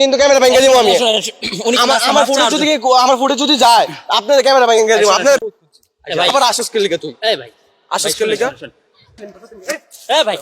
কিন্তু ক্যামেরা ভেঙে দিব আমি। আমার ফুটেজ যদি যায় আপনাদের ক্যামেরা ভেঙে দিব। আপনাদের আবার আশ্বাস করলি তুই? এই ভাই আশ্বাস করলি কা? এই ভাই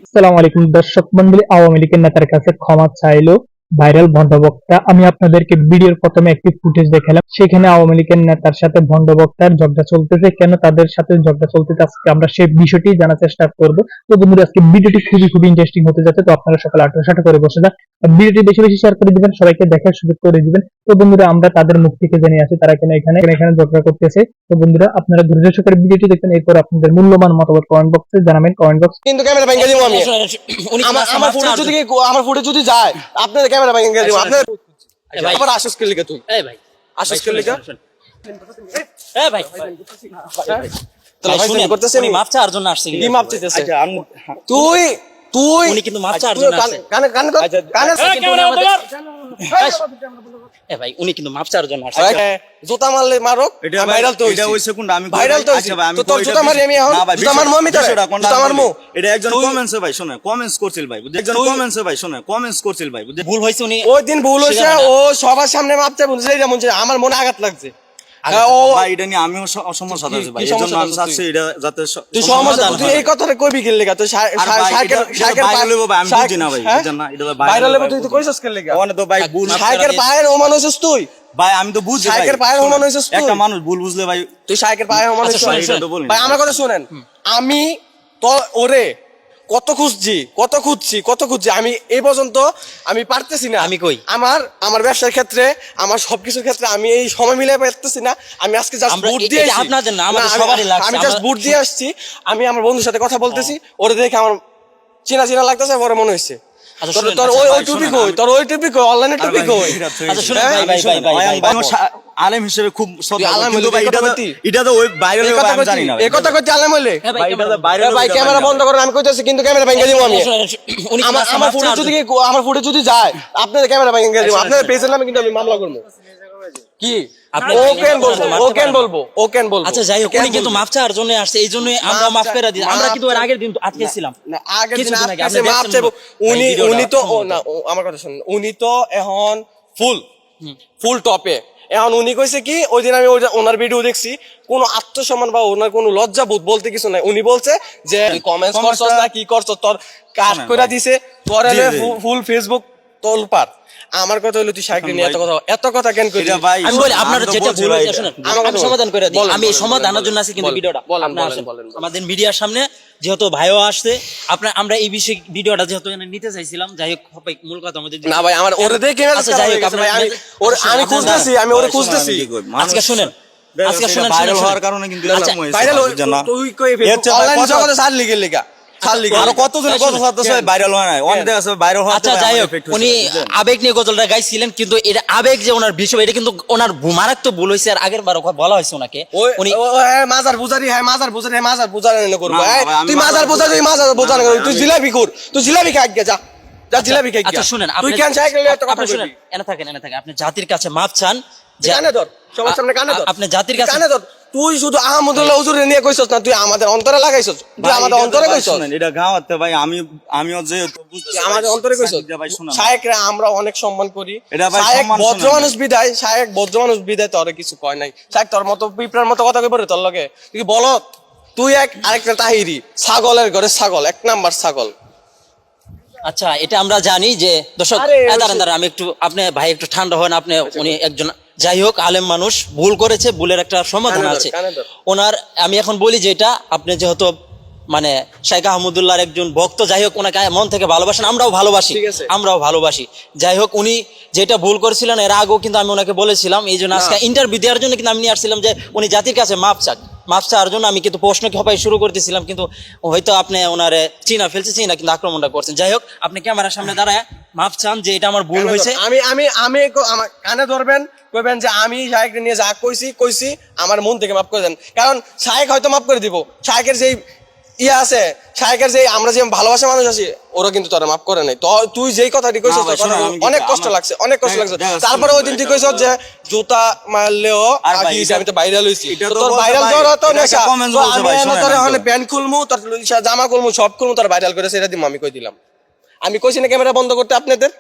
আসসালামু আলাইকুম দর্শক মণ্ডলী, আওয়ামী লীগের নেতার কাছে ক্ষমা চাইলো ভাইরাল ভণ্ডবক্তা। আমি আপনাদেরকে ভিডিওর প্রথমে একটি ফুটেজ দেখালাম, সেখানে আওয়ামী লীগের নেতার সাথে ভণ্ডবক্তার ঝগড়া চলতেছে। কেন তাদের সাথে ঝগড়া চলতেছে আজকে আমরা সেই বিষয়টি জানার চেষ্টা করব। তো বন্ধুরা, আজকে ভিডিওটি খুবই ইন্টারেস্টিং হতে যাচ্ছে। তো আপনারা সকালে 8টা করে বসে যান, ভিডিওটি বেশি শেয়ার করে দিবেন, সবাইকে দেখার সুযোগ করে দিবেন। তো বন্ধুরা, আমরা তাদের মুখ থেকে জেনে আসি তারা কেন এখানে ঝগড়া করতেছে। তো বন্ধুরা, আপনারা ধৈর্য সহকারে ভিডিওটি দেখবেন, এরপর আপনাদের মূল্যবান মতামত কমেন্ট বক্সে জানাবেন। কমেন্ট বক্স কিন্তু ক্যামেরা ভেঙে দিব আমি। আমার ফুটেজ যদি যায় আপনাদের ক্যামেরা ভেঙে দিব। আপনাদের আবার আশ্বাস করলি কা তুই? এই ভাই আশ্বাস করলি কা? এই ভাই তাহলে শুনে করতেছেন উনি মাপ চাওয়ার জন্য আসছে। কি মাপ চাইতেছে? তুই উনি কিন্তু মাপ চাওয়ার জন্য আসছে। এ ভাই উনি কিন্তু মাপ চাওয়ার জন্য আসছে। জুতা মারলে মারক, এটা ভাইরাল তো এটা ওই সেকেন্ড আমি ভাইরাল তো তো তোর জুতা মারি আমি এখন জুতা মারমু আমি তোরে জুতা মারমু। এটা একজন কমেন্টসে ভাই শুনে কমেন্টস করছিল ভাই, একজন কমেন্টসে ভাই শুনে কমেন্টস করছিল ভাই, ভুল হইছে। উনি ওই দিন ভুল হইছে, ও সবার সামনে মাপ চাই বুঝছিস? এটা মন আমার মনে আঘাত লাগছে। ও ভাই এটা নিয়ে আমিও সমস্যা আছে ভাই, এজন্য আমি চাচ্ছি এটা যাতে তুই সমস্যা তুই এই কথাটা কইবি কি লাগা? তুই শাইকের ভাইরাল হবে আমি বুঝি না ভাই, বুঝছেন না? এটা ভাইরাল হবে তুই তো কইছস কি লাগা? ওনে তো ভাই ভুল শাইকের পায়ের ওমান হইছস তুই ভাই, আমি তো বুঝি ভাই শাইকের পায়ের ওমান হইছস তুই। একটা মানুষ ভুল বুঝলে ভাই তুই শাইকের পায়ের ওমান হইছস ভাই। আমার কথা শুনেন, আমি তো ওরে কত খুঁজছি আমি এই পর্যন্ত আমি পারতেছি না। আমি কই আমার ব্যবসার ক্ষেত্রে আমার সবকিছুর ক্ষেত্রে আমি এই সময় মিলাই পারতেছি না। আমি আজকে জাস্ট বুট দিয়ে আসছি, আপনাদের না আমাদের সবারই লাগছে। আমি জাস্ট বুট দিয়ে আসছি। আমি আমার বন্ধুর সাথে কথা বলতেছি, ওরে দেখে আমার চেনা লাগতেছে, বড় মনে হইছে। তোর ওই টপিক কই? তোর ওই টপিক কই? অনলাইনে টপিক কই? আচ্ছা শুনুন ভাই আলেম হিসেবে খুব কিন্তু ভাই এটা তো ওই ভাইরাল হবে আমি জানি না। এই কথা কইতে আলেম হইলে ভাই এটা তো ভাইরাল ভাই ক্যামেরা বন্ধ করেন আমি কইতেছি, কিন্তু ক্যামেরা ভেঙে দিব আমি। আমার ফুটেজ যদি যায় আপনাদের ক্যামেরা ভেঙে দিব। আপনাদের পেজের নামে কিন্তু আমি মামলা করব। কি ওকেন বলবো? আচ্ছা যাই হোক, উনি কিন্তু মাপ চাওয়ার জন্য আসছে, এই জন্য আমরা মাফ করে দিই। আমরা কিন্তু এর আগের দিন তো আটকে ছিলাম। আগের দিন আটকে মাপ চাইবো। উনি তো আমার কথা শুনুন, উনি তো এখন ফুল টপে। এখন উনি কইছে কি, ওই দিন আমি ওনার ভিডিও দেখছি, কোন আত্মসম্মান বা ওনার কোন লজ্জা বোধ বলতে কিছু নাই। উনি বলছে যে কমেন্টস করছস না কি করছস, তোর কাট কইরা দিছে, তোর হলে ফুল ফেসবুক তোলপার। আমার কথা হলো তুই সাইকেল নিয়ে এত কথা কেন কইলি? আমি বলি আপনারা যেটা ভুল হইছে শুনেন, আমি সমাধান করে দিই। আমি সমাধানের জন্য আছি, কিন্তু ভিডিওটা আমাদের মিডিয়ার সামনে যেহেতু ভাইও আসছে, আমরা এই বিষয়ে ভিডিওটা যেহেতু নিতে চাইছিলাম। যাই হোক মূল কথা আমাদের না ভাই, আমার ওরে দেখে যাই হোক আমি খুঁজতেছি। আজকে শুনেন ভাইরাল হওয়ার কারণে কিন্তু ভাইরাল তুই কই অনলাইন জগতে ছাড়লি কি লাগা? আরো কতজন ভাইরাল হয় না, অনেক আছে ভাইরাল হয়। আচ্ছা যাই হোক, উনি আবেগ নিয়ে গজলটা গাইছিলেন, কিন্তু এটা আবেগ যে ওনার বিষয়, এটা কিন্তু ওনার মারাত্মক ভুল হয়েছে। আর আগের বার বলা হয়েছে ওনাকে উনি মাজার বুজারি করবো। তুই মাজার বুজারি তুই জিলাপি কর, তুই জিলাপি খাই যা জিলাপি খাই। আচ্ছা শুনেন, তুই কেন সাইকেল এত কথা শুনেন? এনে থাকেন আপনি জাতির কাছে মাপ চান। কানে ধর, সবার সামনে কানে ধর। আপনি জাতির কাছে কানে ধর। তুই শুধু আহমদুল্লাহ হুজুরে নিয়ে কইছস না, তুই আমাদের অন্তরে লাগাইছস। তুই আমাদের অন্তরে কইছস এটা গাওয়াতে ভাই। আমিও যে আমাদের অন্তরে কইছস শায়েকরা আমরা অনেক সম্মান করি। শায়েক ভদ্র মানুষ বিদায় তোরে কিছু কয় নাই। শায়েক তোর মতো পিঁপড়ার মতো কথা কইবরে তোর লগে? তুই বল, তুই আরেকটা তাহিরি, ছাগলের ঘরে ছাগল, এক নাম্বার ছাগল। আচ্ছা এটা আমরা জানি যে দর্শক, দাঁড়ান আমি একটু, আপনি ভাই একটু ঠান্ডা হন। আপনি উনি একজন যাই হোক আলেম মানুষ, ভুল করেছে, ভুলের একটা সমাধান আছে ওনার। আমি এখন বলি যে এটা আপনি যেহেতু মানে শাইখ আহমদুল্লাহর একজন ভক্ত, যাই হোক ওনাকে মন থেকে ভালোবাসেন, আমরাও ভালোবাসি। যাই হোক উনি যেটা ভুল করেছিলেন এর আগেও কিন্তু আমি ওনাকে বলেছিলাম, এই জন্য আজকে ইন্টারভিউ দেওয়ার জন্য কিন্তু আমি নিয়ে আসছিলাম যে উনি জাতির কাছে মাপ চাওয়ার জন্য। আমি কিন্তু প্রশ্ন খোপাই শুরু করতেছিলাম, কিন্তু হয়তো আপনি ওনারে চিনা কিন্তু আক্রমণটা করছেন। যাই হোক আপনি ক্যামেরার সামনে দাঁড়ায় মাপ চান যে এটা আমার ভুল হয়েছে। আমি আমার কানে ধরবেন, কইবেন যে আমি শায়েককে নিয়ে যা কইছি আমার মন থেকে মাফ করে দেন। কারণ শায়েক হয়তো মাফ করে দিব, শায়েকের যেই আছে, শায়েকের যে আমরা যে ভালোবাসা মানুষ আছি, ওরা কিন্তু তোরা মাফ করে নাই। তুই যেই কথাটি কইছস অনেক কষ্ট লাগছে। তারপরে ওই দিন তুই কইছস যে জুতা মারলেও আমি তো ভাইরাল হইছি। তোর ভাইরাল যাওয়ার তো নেশা, আমি তোর হলে প্যান্ট খুলমু, তোর জামা খুলমু, সব খুলমু, তোর ভাইরাল করেছে এটা দিমু। আমি কই দিলাম, আমি কইছি না ক্যামেরা বন্ধ করতে আপনাদের।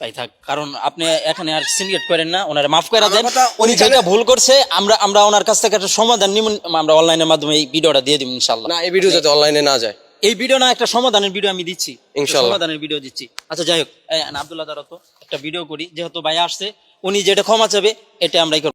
ভাই থাক, কারণ আপনি এখানে আর সিন্ডিকেট করেন না, ওনারে মাফ করে আমার দেন। কথা, উনি ওইখানে- যেটা ভুল করছে আমরা ওনার কাছ থেকে একটা সমাধান নিব, আমরা অনলাইনের মাধ্যমে এই ভিডিওটা দিয়ে দিব ইনশাআল্লাহ। না, এই ভিডিও যাতে অনলাইনে না যায়। এই ভিডিও না, একটা সমাধানের ভিডিও আমি দিচ্ছি, একটা ইনশাআল্লাহ। সমাধানের ভিডিও দিচ্ছি। আচ্ছা যাই হোক, আব্দুল্লাহ দ্বারা তো একটা ভিডিও করি, যেহেতু ভাই আসছে, উনি যেটা ক্ষমা চাবে এটা আমরাই করব।